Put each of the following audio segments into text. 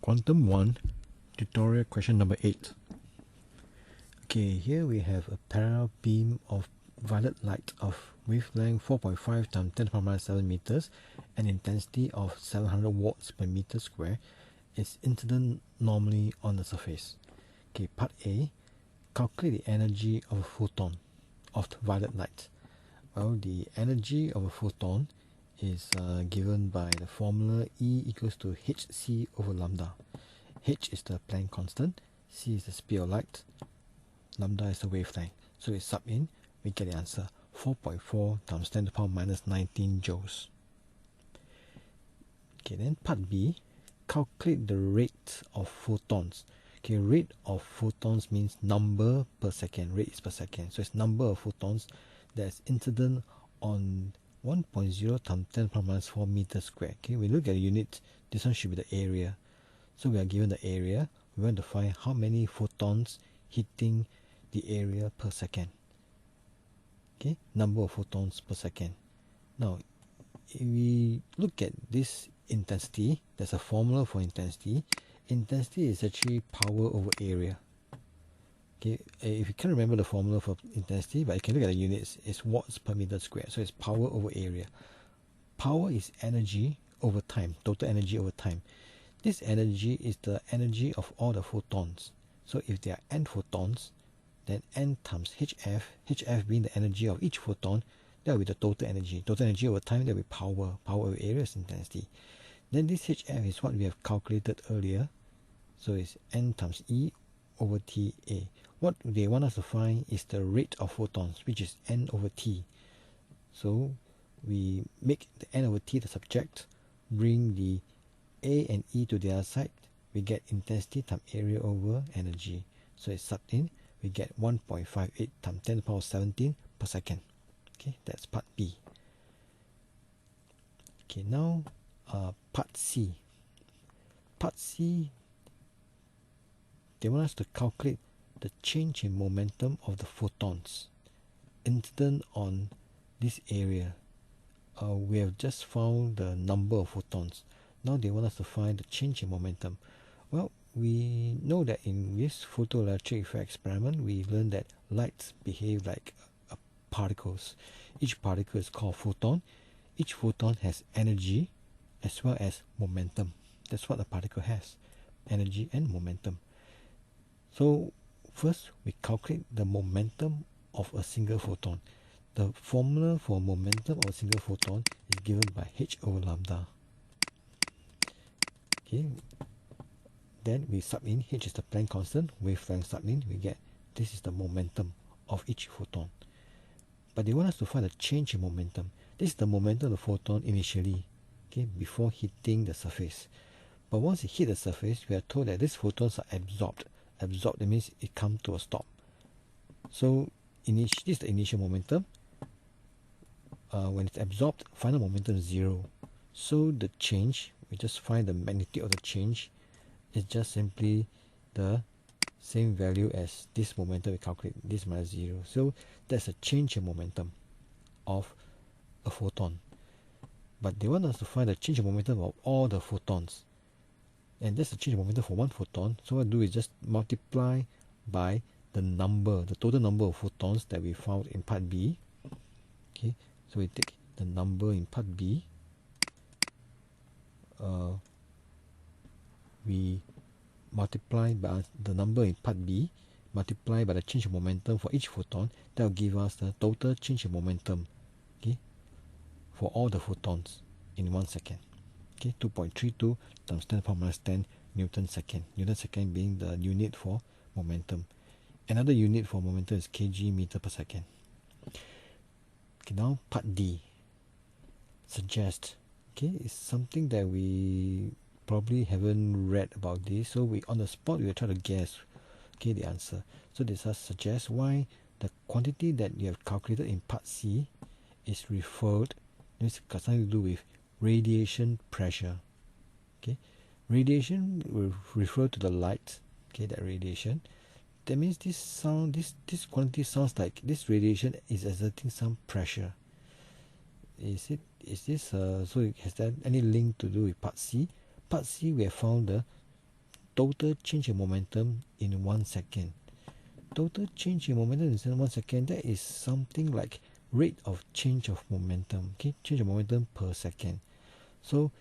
Quantum 1 tutorial question number 8. Okay, here we have a parallel beam of violet light of wavelength 4.5 times 10⁻⁷ meters and intensity of 700 watts per meter square is incident normally on the surface. Okay, part A, calculate the energy of a photon of the violet light. Well, the energy of a photon is given by the formula E equals to hc over lambda. H is the Planck constant, c is the speed of light, lambda is the wavelength. So we sub in, we get the answer 4.4 times 10 to the power minus 19 joules. Okay, then part B, calculate the rate of photons. Okay, rate of photons means number per second, rate is per second. So it's number of photons that's incident on 1.0 times 10 to the power minus 4 meters square. Okay, we look at the unit, this one should be the area. So we are given the area, we want to find how many photons hitting the area per second. Okay, number of photons per second. Now, if we look at this intensity, there's a formula for intensity. Intensity is actually power over area. Okay, if you can't remember the formula for intensity, but you can look at the units, it's watts per meter square. So it's power over area. Power is energy over time, total energy over time. This energy is the energy of all the photons. So if there are n photons, then n times hf, hf being the energy of each photon, that will be the total energy. Total energy over time, that will be power. Power over area is intensity. Then this hf is what we have calculated earlier. So it's n times E over Ta. What they want us to find is the rate of photons, which is n over t. So we make the n over t the subject, bring the A and E to the other side, we get intensity times area over energy. So it's subbed in, we get 1.58 times 10 to the power 17 per second. Okay, that's part B. Okay, now part C. Part C, they want us to calculate the change in momentum of the photons incident on this area. We have just found the number of photons. Now they want us to find the change in momentum. Well, we know that in this photoelectric effect experiment, we learned that lights behave like particles. Each particle is called photon. Each photon has energy as well as momentum. That's what a particle has, energy and momentum. So first, we calculate the momentum of a single photon. The formula for momentum of a single photon is given by h over lambda. Okay, then we sub in, h is the Planck constant, wavelength sub in, we get this is the momentum of each photon. But they want us to find the change in momentum. This is the momentum of the photon initially, okay, before hitting the surface. But once it hit the surface, we are told that these photons are absorbed. Absorbed, that means it comes to a stop. So this is the initial momentum. When it's absorbed, final momentum is 0. So the change, we just find the magnitude of the change is just simply the same value as this momentum we calculate, this minus 0. So that's a change in momentum of a photon. But they want us to find the change in momentum of all the photons. And that's the change in momentum for one photon. So what I do is just multiply by the number, the total number of photons that we found in part B. Okay, so we take the number in part B. We multiply by the number in part B, multiply by the change in momentum for each photon. That will give us the total change in momentum, okay, for all the photons in 1 second. Okay, 2.32 times 10 to the power minus 10 Newton second. Newton second being the unit for momentum. Another unit for momentum is kg meter per second. Okay, now part D. Suggest. Okay, it's something that we probably haven't read about this, so we on the spot we will try to guess, okay, the answer. So this suggests why the quantity that you have calculated in part C is referred, it's got something to do with radiation pressure. Okay, radiation will refer to the light. Okay, that radiation. That means this quantity sounds like this radiation is exerting some pressure. Is this so has that any link to do with part C? Part C, we have found the total change in momentum in 1 second. Total change in momentum in 1 second, that is something like rate of change of momentum. Okay, change of momentum per second. So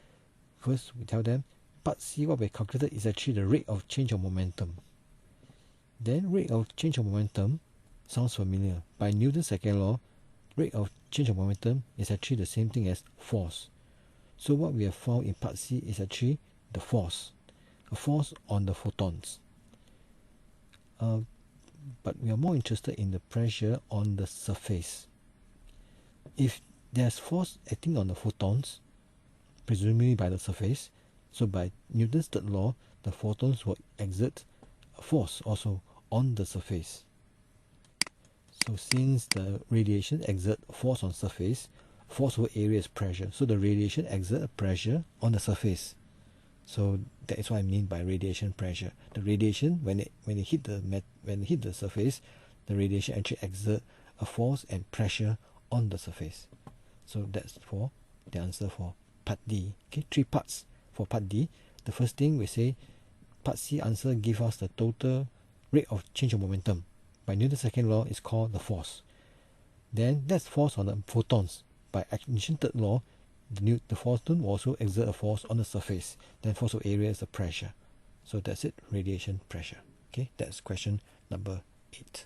first we tell them part C, what we calculated is actually the rate of change of momentum. Then rate of change of momentum sounds familiar. By Newton's second law, rate of change of momentum is actually the same thing as force. So what we have found in part C is actually the force, a force on the photons. But we are more interested in the pressure on the surface. If there's force acting on the photons, presumably by the surface, so by Newton's third law, the photons will exert a force also on the surface. So since the radiation exerts force on surface, force over area is pressure. So the radiation exerts pressure on the surface. So that is what I mean by radiation pressure. The radiation, when it hit the surface, the radiation actually exerts a force and pressure on the surface. So that's for the answer for part D. Okay, 3 parts for part D. The first thing we say, part C answer give us the total rate of change of momentum. By Newton's second law, is called the force. Then that's force on the photons. By Newton's third law, the photon will also exert a force on the surface. Then force of area is the pressure. So that's it, radiation pressure. Okay, that's question number 8.